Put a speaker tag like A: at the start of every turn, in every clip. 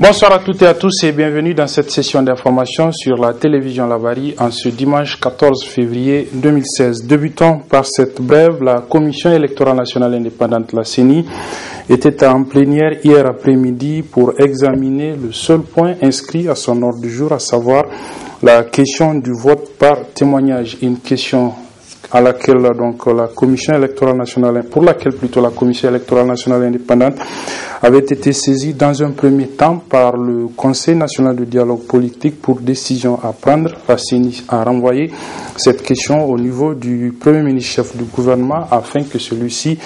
A: Bonsoir à toutes et à tous et bienvenue dans cette session d'information sur la télévision Labari en ce dimanche 14 février 2016. Débutons par cette brève. La Commission électorale nationale indépendante, la CENI, était en plénière hier après-midi pour examiner le seul point inscrit à son ordre du jour, à savoir la question du vote par témoignage. Une question à laquelle donc la Commission électorale nationale, pour laquelle plutôt la Commission électorale nationale indépendante avait été saisie dans un premier temps par le Conseil national de dialogue politique pour décision à prendre. La CENI a renvoyé cette question au niveau du Premier ministre chef du gouvernement afin que celui-ci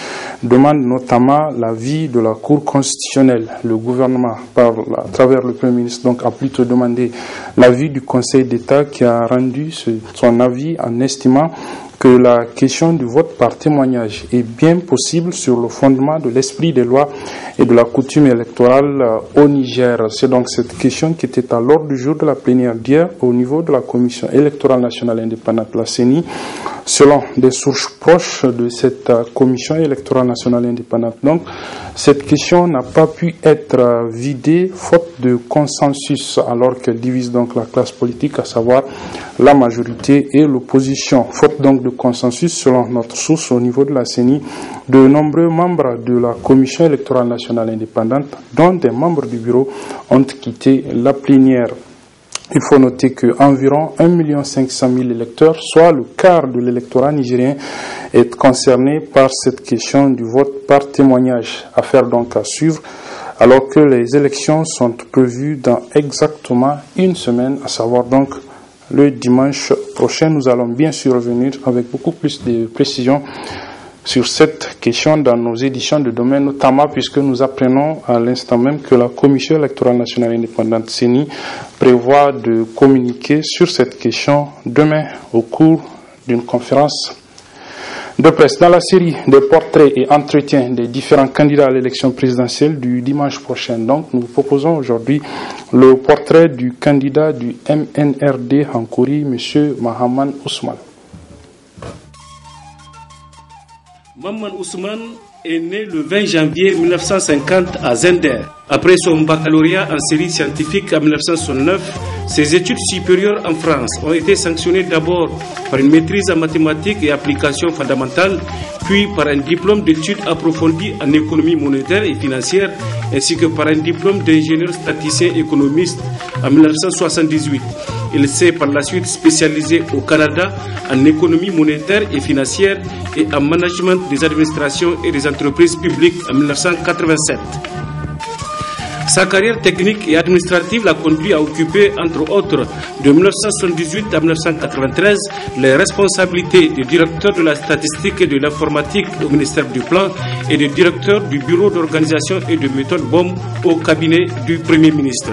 A: demande notamment l'avis de la Cour constitutionnelle. Le gouvernement, à travers le Premier ministre, donc, a plutôt demandé l'avis du Conseil d'État qui a rendu son avis en estimant que la question du vote par témoignage est bien possible sur le fondement de l'esprit des lois et de la coutume électorale au Niger. C'est donc cette question qui était à l'ordre du jour de la plénière d'hier au niveau de la Commission électorale nationale indépendante, la CENI. Selon des sources proches de cette Commission électorale nationale indépendante, donc, cette question n'a pas pu être vidée faute de consensus alors qu'elle divise donc la classe politique, à savoir la majorité et l'opposition. Faute donc de consensus, selon notre source au niveau de la CENI, de nombreux membres de la Commission électorale nationale indépendante, dont des membres du bureau, ont quitté la plénière. Il faut noter qu'environ 1 500 000 électeurs, soit le quart de l'électorat nigérien, est concerné par cette question du vote par témoignage. Affaire donc à suivre, alors que les élections sont prévues dans exactement une semaine, à savoir donc le dimanche prochain. Nous allons bien sûr revenir avec beaucoup plus de précision sur cette question dans nos éditions de demain, notamment puisque nous apprenons à l'instant même que la Commission électorale nationale indépendante CENI prévoit de communiquer sur cette question demain au cours d'une conférence de presse. Dans la série des portraits et entretiens des différents candidats à l'élection présidentielle du dimanche prochain, donc, nous proposons aujourd'hui le portrait du candidat du MNRD Hankouri, M. Mahaman Ousmane.
B: Mahaman Ousmane est né le 20 janvier 1950 à Zender. Après son baccalauréat en série scientifique en 1969, ses études supérieures en France ont été sanctionnées d'abord par une maîtrise en mathématiques et applications fondamentales, puis par un diplôme d'études approfondies en économie monétaire et financière, ainsi que par un diplôme d'ingénieur statisticien économiste en 1978. Il s'est par la suite spécialisé au Canada en économie monétaire et financière et en management des administrations et des entreprises publiques en 1987. Sa carrière technique et administrative l'a conduit à occuper, entre autres, de 1978 à 1993, les responsabilités de directeur de la statistique et de l'informatique au ministère du Plan et de directeur du bureau d'organisation et de méthode BOM au cabinet du Premier ministre.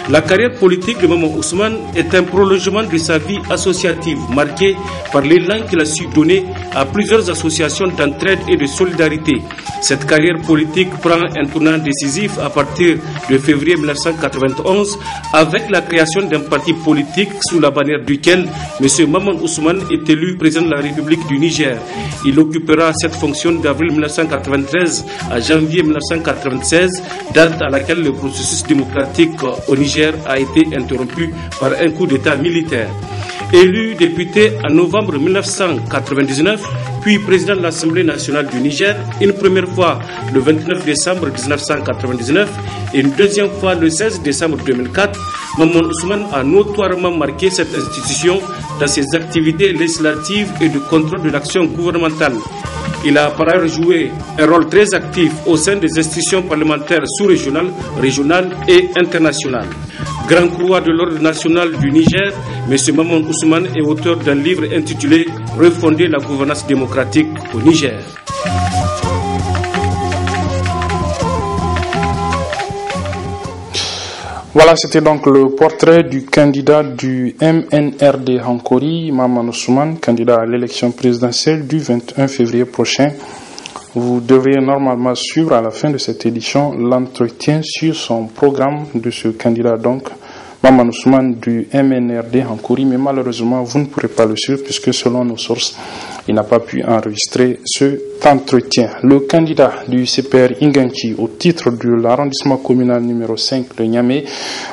B: La carrière politique de Mahaman Ousmane est un prolongement de sa vie associative, marquée par l'élan qu'il a su donner à plusieurs associations d'entraide et de solidarité. Cette carrière politique prend un tournant décisif à partir de février 1991 avec la création d'un parti politique sous la bannière duquel M. Mahaman Ousmane est élu président de la République du Niger. Il occupera cette fonction d'avril 1993 à janvier 1996, date à laquelle le processus démocratique au Niger a été interrompu par un coup d'État militaire. Élu député en novembre 1999, puis président de l'Assemblée nationale du Niger, une première fois le 29 décembre 1999 et une deuxième fois le 16 décembre 2004, Mahaman Ousmane a notoirement marqué cette institution dans ses activités législatives et de contrôle de l'action gouvernementale. Il a par ailleurs joué un rôle très actif au sein des institutions parlementaires sous-régionales, régionales et internationales. Grand croix de l'ordre national du Niger, M. Mahaman Ousmane est auteur d'un livre intitulé « Refonder la gouvernance démocratique au Niger ».
A: Voilà, c'était donc le portrait du candidat du MNRD Hankouri, Mahaman Ousmane, candidat à l'élection présidentielle du 21 février prochain. Vous devriez normalement suivre à la fin de cette édition l'entretien sur son programme de ce candidat, donc Mahaman Ousmane du MNRD Hankouri, mais malheureusement vous ne pourrez pas le suivre puisque selon nos sources, il n'a pas pu enregistrer cet entretien. Le candidat du CPR Inganchi au titre de l'arrondissement communal numéro 5 de Niamey,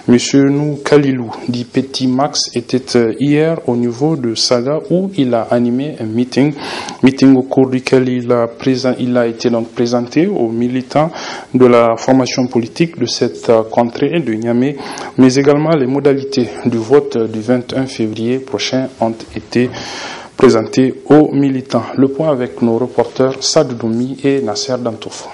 A: M. Nou Kalilou, dit Petit Max, était hier au niveau de Saga où il a animé un meeting au cours duquel il a été donc présenté aux militants de la formation politique de cette contrée de Niamey, mais également les modalités du vote du 21 février prochain ont été présentées aux militants. Le point avec nos reporters Sadou Doumi et Nasser Dantouf.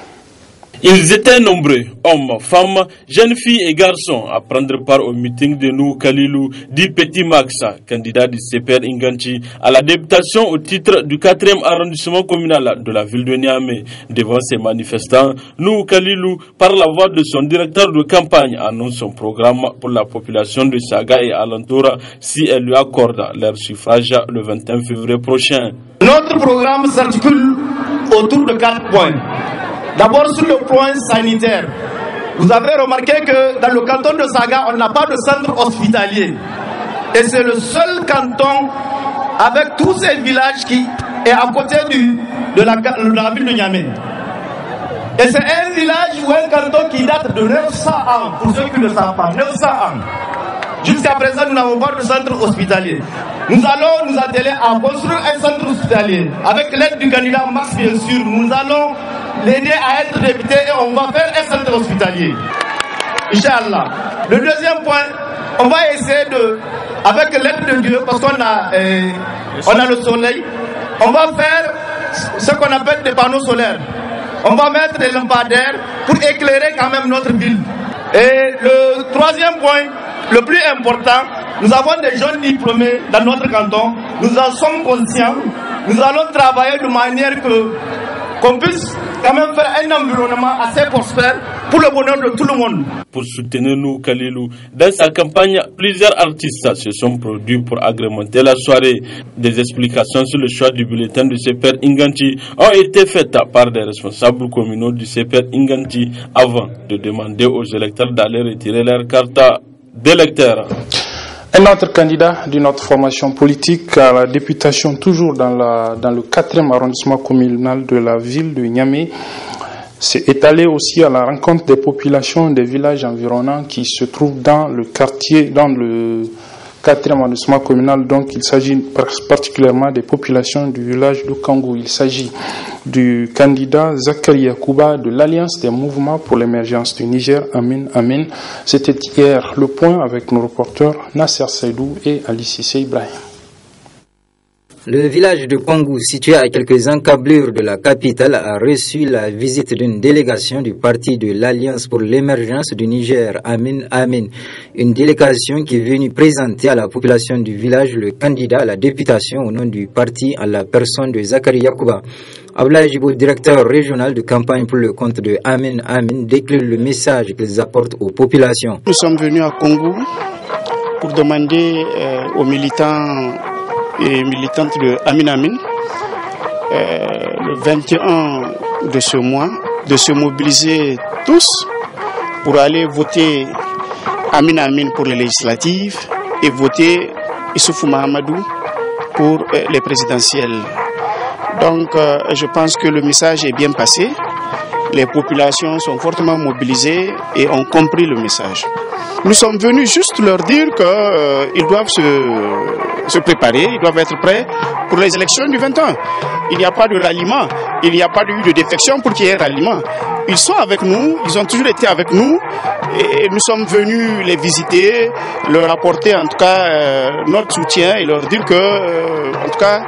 C: Ils étaient nombreux, hommes, femmes, jeunes filles et garçons, à prendre part au meeting de Nou Kalilou, dit Petit Max, candidat du CPR Inganchi, à la députation au titre du 4e arrondissement communal de la ville de Niamey. Devant ces manifestants, Nou Kalilou, par la voix de son directeur de campagne, annonce son programme pour la population de Saga et alentour si elle lui accorde leur suffrage le 21 février prochain.
D: Notre programme s'articule autour de 4 points. D'abord sur le point sanitaire. Vous avez remarqué que dans le canton de Saga, on n'a pas de centre hospitalier. Et c'est le seul canton avec tous ces villages qui est à côté de la ville de Niamey. Et c'est un village ou un canton qui date de 900 ans, pour ceux qui ne savent pas, 900 ans. Jusqu'à présent, nous n'avons pas de centre hospitalier. Nous allons nous atteler à construire un centre hospitalier. Avec l'aide du candidat Max, bien sûr, nous allons l'aider à être député et on va faire un centre hospitalier. Inch'Allah. Le deuxième point, on va essayer avec l'aide de Dieu, parce qu'on a le soleil, on va faire ce qu'on appelle des panneaux solaires. On va mettre des lampadaires pour éclairer quand même notre ville. Et le troisième point, le plus important, nous avons des jeunes diplômés dans notre canton. Nous en sommes conscients. Nous allons travailler de manière qu'on puisse quand même faire un environnement assez prospère pour le bonheur de tout le monde.
C: Pour soutenir Nou Kalilou, dans sa campagne, plusieurs artistes se sont produits pour agrémenter la soirée. Des explications sur le choix du bulletin du CPR Inganchi ont été faites par des responsables communaux du CPR Inganchi avant de demander aux électeurs d'aller retirer leur carte d'électeur.
A: Un autre candidat d'une autre formation politique à la députation, toujours dans le 4e arrondissement communal de la ville de Niamey, est allé aussi à la rencontre des populations des villages environnants qui se trouvent dans le quartier, dans le 4e arrondissement communal. Donc il s'agit particulièrement des populations du village de Kangou. Il s'agit du candidat Zakari Yakouba de l'Alliance des mouvements pour l'émergence du Niger, Amin Amin. C'était hier le point avec nos reporters Nasser Saïdou et Ali Sissé Ibrahim.
E: Le village de Kangou, situé à quelques encablures de la capitale, a reçu la visite d'une délégation du parti de l'Alliance pour l'émergence du Niger, Amin Amin. Une délégation qui est venue présenter à la population du village le candidat à la députation au nom du parti en la personne de Zakari Yakouba. Ablaye Jibo, directeur régional de campagne pour le compte de Amin Amin, décline le message qu'ils apportent aux populations.
F: Nous sommes venus à Kangou pour demander aux militants et militantes de Amin Amin, le 21 de ce mois, de se mobiliser tous pour aller voter Amin Amin pour les législatives et voter Issoufou Mahamadou pour les présidentielles. Donc je pense que le message est bien passé. Les populations sont fortement mobilisées et ont compris le message. Nous sommes venus juste leur dire qu'ils doivent se préparer, ils doivent être prêts pour les élections du 21. Il n'y a pas de ralliement, il n'y a pas eu de défection pour qu'il y ait ralliement. Ils sont avec nous, ils ont toujours été avec nous et nous sommes venus les visiter, leur apporter en tout cas notre soutien et leur dire que en tout cas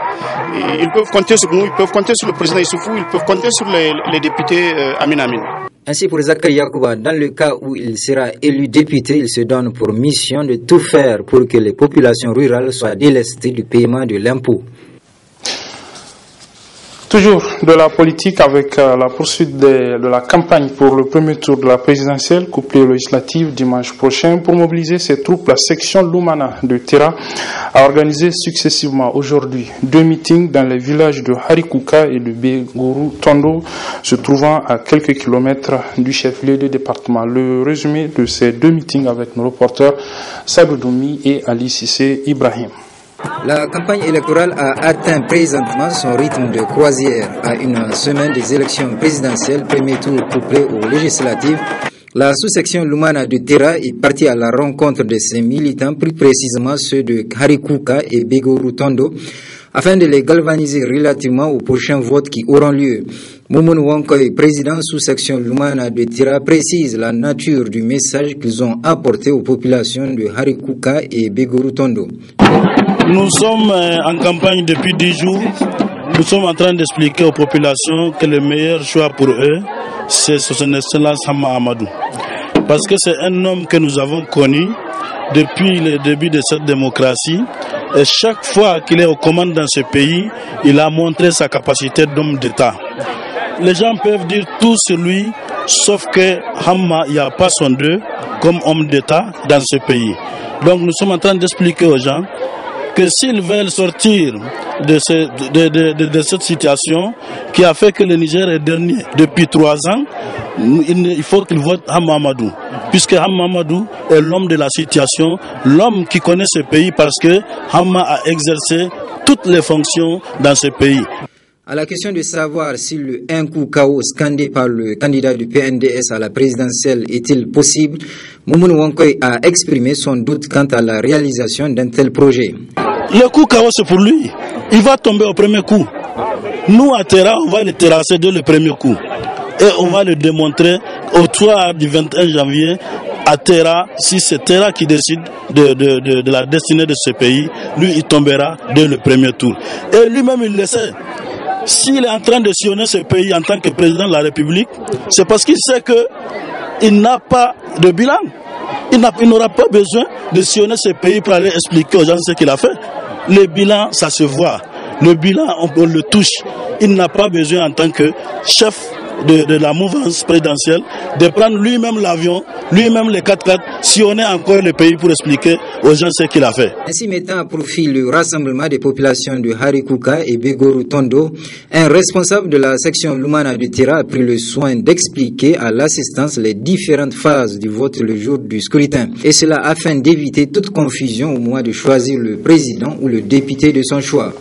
F: ils peuvent compter sur nous, ils peuvent compter sur le président Issoufou, ils peuvent compter sur les députés Amin Amin.
E: Ainsi pour Zakari Yakouba, dans le cas où il sera élu député, il se donne pour mission de tout faire pour que les populations rurales soient délestées du paiement de l'impôt.
A: Toujours de la politique avec la poursuite de la campagne pour le premier tour de la présidentielle couplée législative dimanche prochain. Pour mobiliser ses troupes, la section Lumana de Tera a organisé successivement aujourd'hui 2 meetings dans les villages de Harikouka et de Begourou Tondo, se trouvant à quelques kilomètres du chef-lieu du département. Le résumé de ces 2 meetings avec nos reporters Sadou Doumi et Ali Sissé Ibrahim.
E: La campagne électorale a atteint présentement son rythme de croisière. À une semaine des élections présidentielles, premier tour couplé aux législatives, la sous-section Lumana de Terra est partie à la rencontre de ses militants, plus précisément ceux de Harikuka et Begoru Tondo, afin de les galvaniser relativement aux prochains votes qui auront lieu. Moumoun Wankoy, président sous-section Lumana de Terra, précise la nature du message qu'ils ont apporté aux populations de Harikuka et Begoru Tondo.
G: Nous sommes en campagne depuis 10 jours. Nous sommes en train d'expliquer aux populations que le meilleur choix pour eux, c'est son excellence Hamma Amadou. Parce que c'est un homme que nous avons connu depuis le début de cette démocratie. Et chaque fois qu'il est aux commandes dans ce pays, il a montré sa capacité d'homme d'État. Les gens peuvent dire tout sur lui, sauf que Hamma, il n'y a pas son deux comme homme d'État dans ce pays. Donc nous sommes en train d'expliquer aux gens que s'ils veulent sortir de cette situation qui a fait que le Niger est dernier depuis 3 ans, il faut qu'ils votent Hamma Amadou. Puisque Hamma Amadou est l'homme de la situation, l'homme qui connaît ce pays parce que Hamma a exercé toutes les fonctions dans ce pays.
E: À la question de savoir si le un coup KO scandé par le candidat du PNDS à la présidentielle est-il possible, Moumoun Wankoy a exprimé son doute quant à la réalisation d'un tel projet.
G: Le coup KO c'est pour lui. Il va tomber au premier coup. Nous à Terra, on va le terrasser dès le premier coup. Et on va le démontrer au soir du 21 janvier à Terra. Si c'est Terra qui décide de la destinée de ce pays, lui il tombera dès le premier tour. Et lui-même il le sait. S'il est en train de sillonner ce pays en tant que président de la République, c'est parce qu'il sait qu'il n'a pas de bilan. Il n'aura pas besoin de sillonner ce pays pour aller expliquer aux gens ce qu'il a fait. Le bilan, ça se voit. Le bilan, on le touche. Il n'a pas besoin en tant que chef de la mouvance présidentielle de prendre lui-même l'avion, lui-même les 4x4, sillonner encore le pays pour expliquer aux gens ce qu'il a fait.
E: Ainsi mettant à profit le rassemblement des populations de Harikuka et Begoru Tondo, un responsable de la section Lumana de Terra a pris le soin d'expliquer à l'assistance les différentes phases du vote le jour du scrutin. Et cela afin d'éviter toute confusion au moment de choisir le président ou le député de son choix.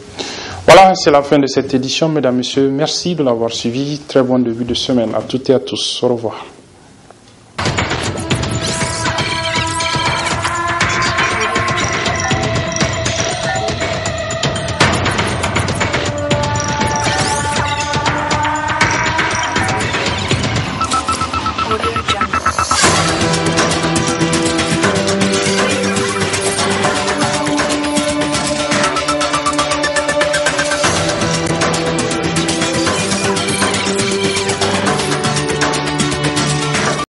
A: Voilà, c'est la fin de cette édition, mesdames, messieurs. Merci de l'avoir suivi. Très bon début de semaine à toutes et à tous. Au revoir.